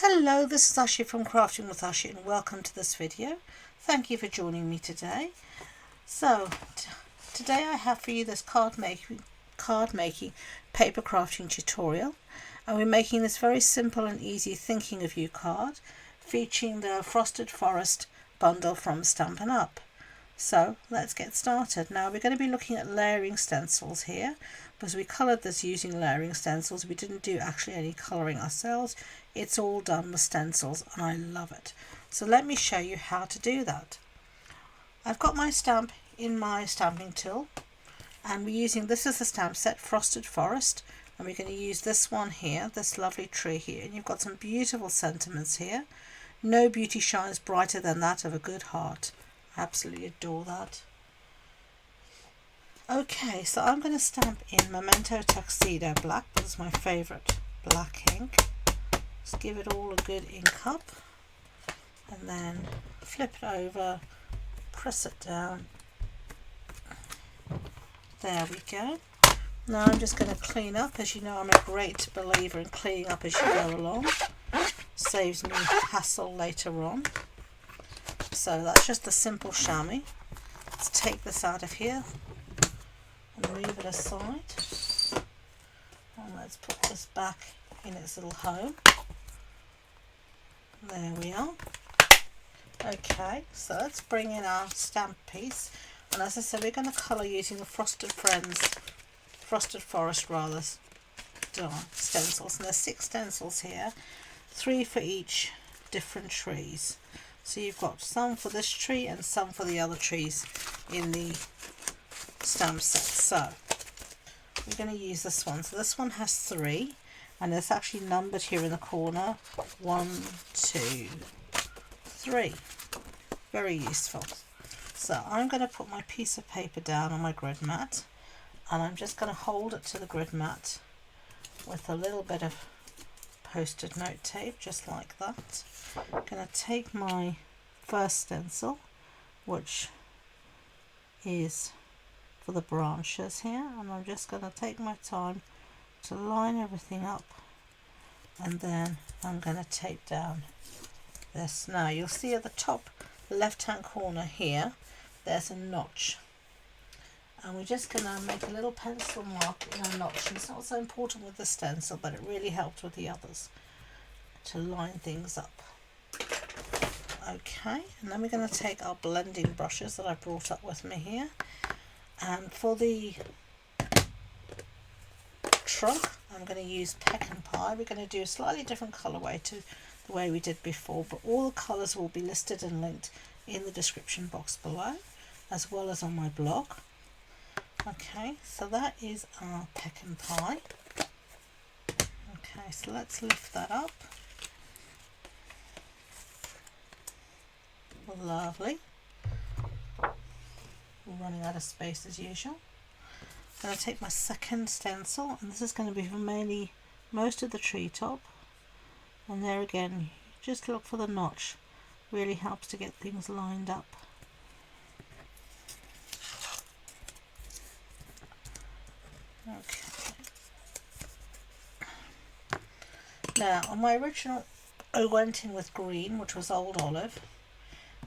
Hello, this is Ashee from Crafting with Ashee and welcome to this video. Thank you for joining me today. So, today I have for you this card making paper crafting tutorial, and we're making this very simple and easy thinking of you card featuring the Frosted Forest bundle from Stampin' Up. So let's get started. Now we're going to be looking at layering stencils here because we coloured this using layering stencils. We didn't do actually any colouring ourselves. It's all done with stencils and I love it. So let me show you how to do that. I've got my stamp in my stamping tool and we're using, this is the stamp set Frosted Forest, and we're going to use this one here, this lovely tree here, and you've got some beautiful sentiments here. No beauty shines brighter than that of a good heart. Absolutely adore that. Okay, so I'm going to stamp in Memento Tuxedo Black. This is my favourite black ink. Just give it all a good ink up and then flip it over, press it down. There we go. Now I'm just going to clean up. As you know, I'm a great believer in cleaning up as you go along. Saves me hassle later on. So that's just a simple chamois. Let's take this out of here and move it aside. And let's put this back in its little home. There we are. Okay, so let's bring in our stamp piece. And as I said, we're going to colour using the Frosted Forest stencils. And there's 6 stencils here, 3 for each different trees. So you've got some for this tree and some for the other trees in the stamp set. So we're going to use this one. So this one has 3 and it's actually numbered here in the corner. 1, 2, 3. Very useful. So I'm going to put my piece of paper down on my grid mat and I'm just going to hold it to the grid mat with a little bit of Post-it note tape, just like that. I'm going to take my first stencil, which is for the branches here, and I'm just going to take my time to line everything up, and then I'm going to tape down this. Now you'll see at the top left hand corner here there's a notch, and we're just going to make a little pencil mark in a notch. It's not so important with the stencil, but it really helps with the others to line things up. Okay, and then we're going to take our blending brushes that I brought up with me here, and for the trunk I'm going to use Pecan Pie. We're going to do a slightly different colourway to the way we did before, but all the colours will be listed and linked in the description box below, as well as on my blog. Okay, so that is our Pecan Pie. Okay, so let's lift that up. Lovely. We're running out of space as usual. I'm going to take my second stencil, and this is going to be for mainly most of the treetop. And there again, just look for the notch. Really helps to get things lined up. Okay. Now on my original I went in with green, which was Old Olive,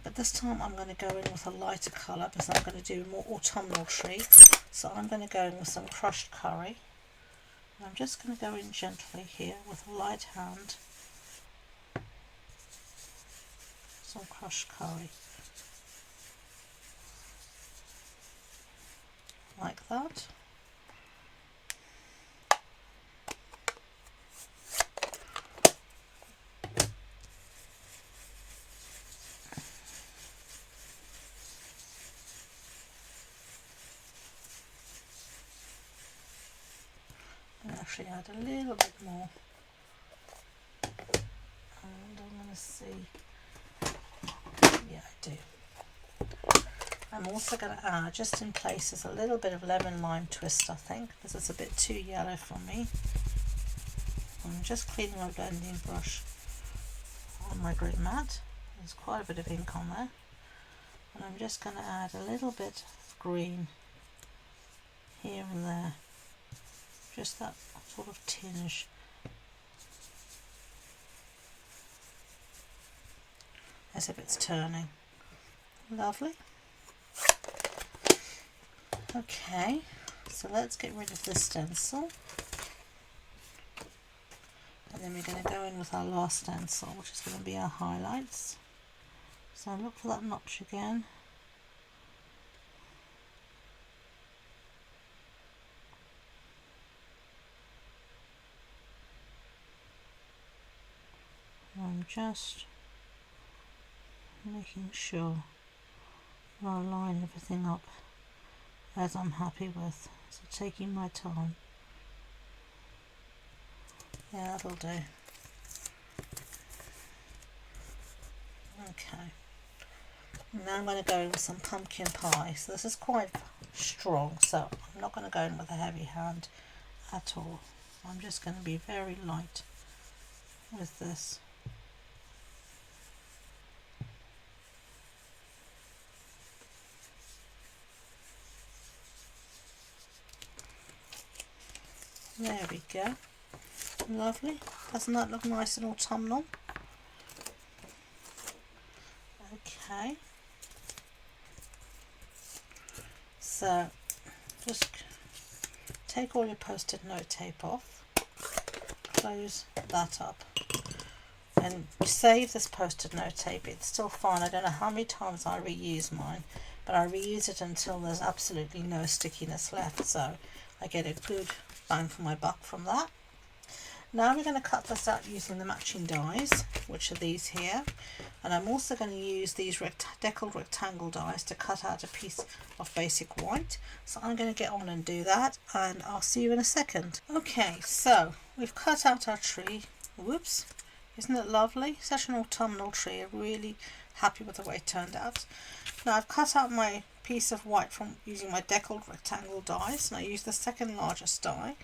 but this time I'm going to go in with a lighter colour because I'm going to do a more autumnal tree. So I'm going to go in with some crushed curry, and I'm just going to go in gently here with a light hand. Some crushed curry, like that. Actually add a little bit more, and I'm going to see, yeah, I do. I'm also going to add, just in places, a little bit of lemon lime twist, I think, because it's a bit too yellow for me. I'm just cleaning my blending brush on my grid mat. There's quite a bit of ink on there, and I'm just going to add a little bit of green here and there. Just that sort of tinge as if it's turning. Lovely. Okay, so let's get rid of this stencil. And then we're going to go in with our last stencil, which is going to be our highlights. So look for that notch again. I'm just making sure I line everything up as I'm happy with, so taking my time. Yeah, that'll do. Okay, now I'm going to go in with some pumpkin pie. So this is quite strong, so I'm not going to go in with a heavy hand at all. I'm just going to be very light with this. There we go. Lovely. Doesn't that look nice and autumnal? Okay. So just take all your post-it note tape off. Close that up. And save this post-it note tape. It's still fine. I don't know how many times I reuse mine, but I reuse it until there's absolutely no stickiness left. So I get a good bang for my buck from that. Now we're going to cut this out using the matching dies, which are these here, and I'm also going to use these deckled rectangle dies to cut out a piece of basic white. So I'm going to get on and do that, and I'll see you in a second. Okay, so we've cut out our tree. Whoops, isn't it lovely? Such an autumnal tree. I'm really happy with the way it turned out. Now I've cut out my piece of white from using my deckled rectangle dies, and I use the second largest die,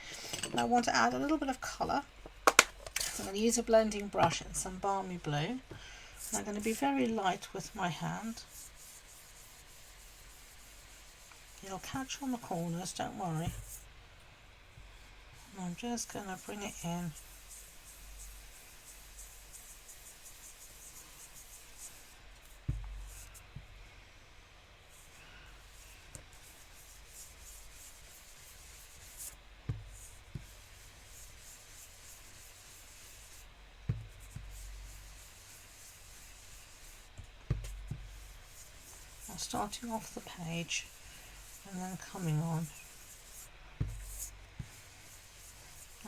and I want to add a little bit of colour. So I'm going to use a blending brush and some balmy blue, and I'm going to be very light with my hand. It'll catch on the corners, don't worry. And I'm just going to bring it in. Starting off the page and then coming on.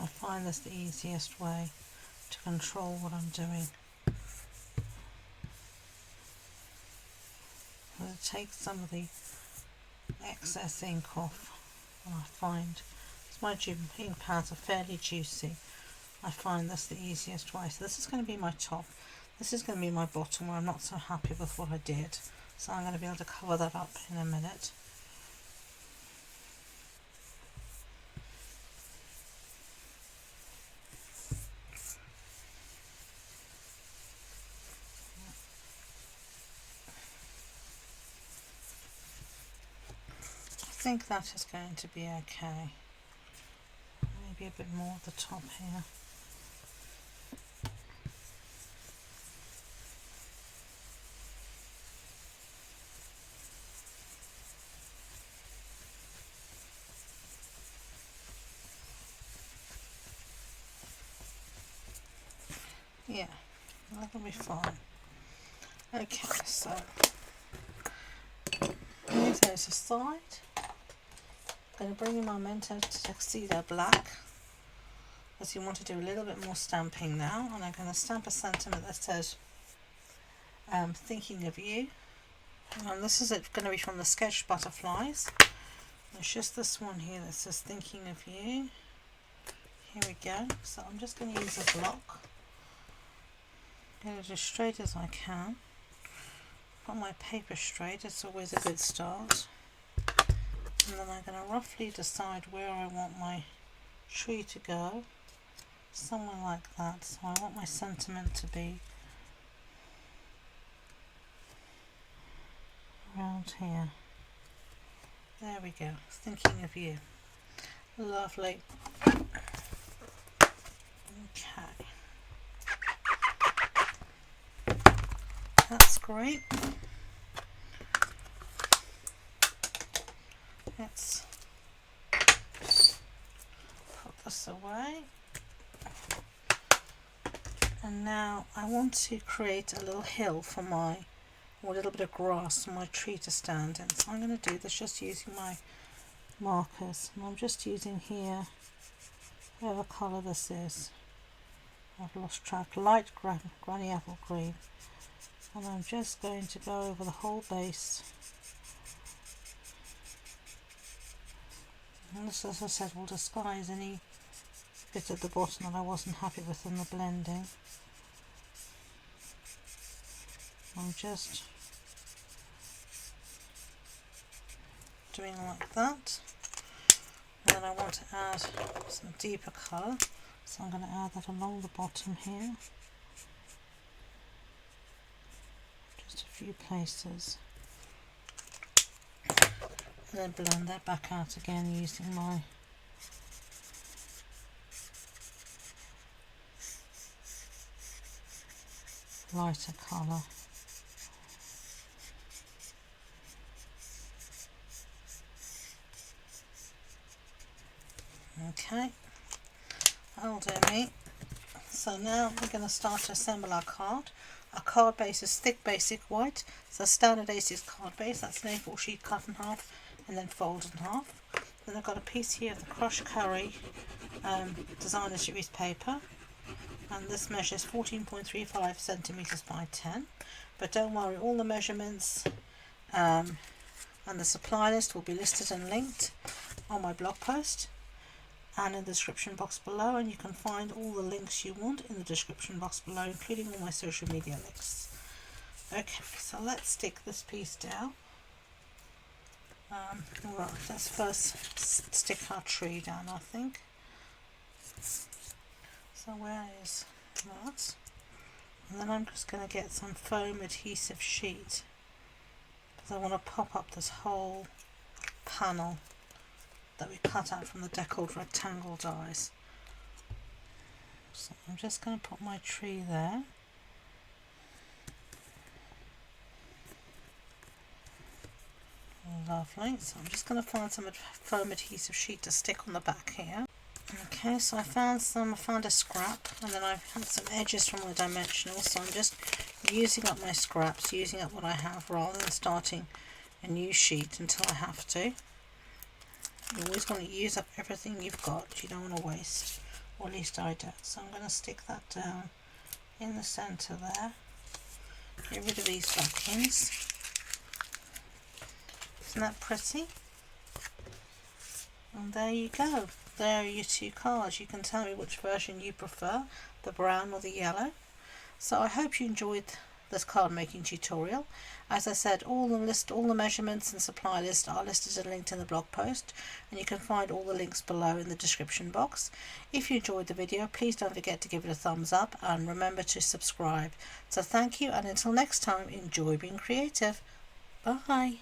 I find this the easiest way to control what I'm doing. It takes some of the excess ink off, and I find, as my ink pads are fairly juicy, I find this the easiest way. So this is going to be my top. This is going to be my bottom where I'm not so happy with what I did. So I'm going to be able to cover that up in a minute. I think that is going to be okay. Maybe a bit more at the top here. Yeah, that'll be fine. Okay, so move those aside. I'm going to bring in my Mento Tuxedo Black, as you want to do a little bit more stamping now, and I'm going to stamp a sentiment that says thinking of you. And this is going to be from the Sketch Butterflies. It's just this one here that says thinking of you. Here we go. So I'm just going to use a block. Get it as straight as I can. Got my paper straight, it's always a good start. And then I'm going to roughly decide where I want my tree to go. Somewhere like that. So I want my sentiment to be around here. There we go. Thinking of you. Lovely. Okay. That's great. Let's put this away. And now I want to create a little hill for my, or a little bit of grass for my tree to stand in. So I'm going to do this just using my markers, and I'm just using here, whatever colour this is, I've lost track, light granny apple green, and I'm just going to go over the whole base. And this, as I said, will disguise any bit at the bottom that I wasn't happy with in the blending. I'm just doing like that. And then I want to add some deeper colour, so I'm going to add that along the bottom here, just a few places, and then blend that back out again using my lighter colour. Okay, that'll do me. So now we're going to start to assemble our card. Our card base is thick basic white, so standard A6 card base, that's an A4 sheet cut in half and then folded in half. Then I've got a piece here of the crushed curry designer series paper, and this measures 14.35 centimeters by 10. But don't worry, all the measurements and the supply list will be listed and linked on my blog post and in the description box below, and you can find all the links you want in the description box below, including all my social media links. Okay, so let's stick this piece down. Right, let's first stick our tree down, I think. So where is that? And then I'm just going to get some foam adhesive sheet, because I want to pop up this whole panel that we cut out from the deckled rectangle dies. So I'm just going to put my tree there. Lovely. So I'm just going to find some foam adhesive sheet to stick on the back here. Okay, so I found a scrap, and then I've had some edges from my dimensional, so I'm just using up my scraps, using up what I have, rather than starting a new sheet until I have to. You always want to use up everything you've got, you don't want to waste, or at least I don't. So I'm going to stick that down in the centre there, get rid of these backings. Isn't that pretty? And there you go, there are your two cards. You can tell me which version you prefer, the brown or the yellow. So I hope you enjoyed this card making tutorial. As I said, all the measurements and supply list are listed and linked in the blog post, and you can find all the links below in the description box. If you enjoyed the video, please don't forget to give it a thumbs up and remember to subscribe. So thank you, and until next time, enjoy being creative. Bye.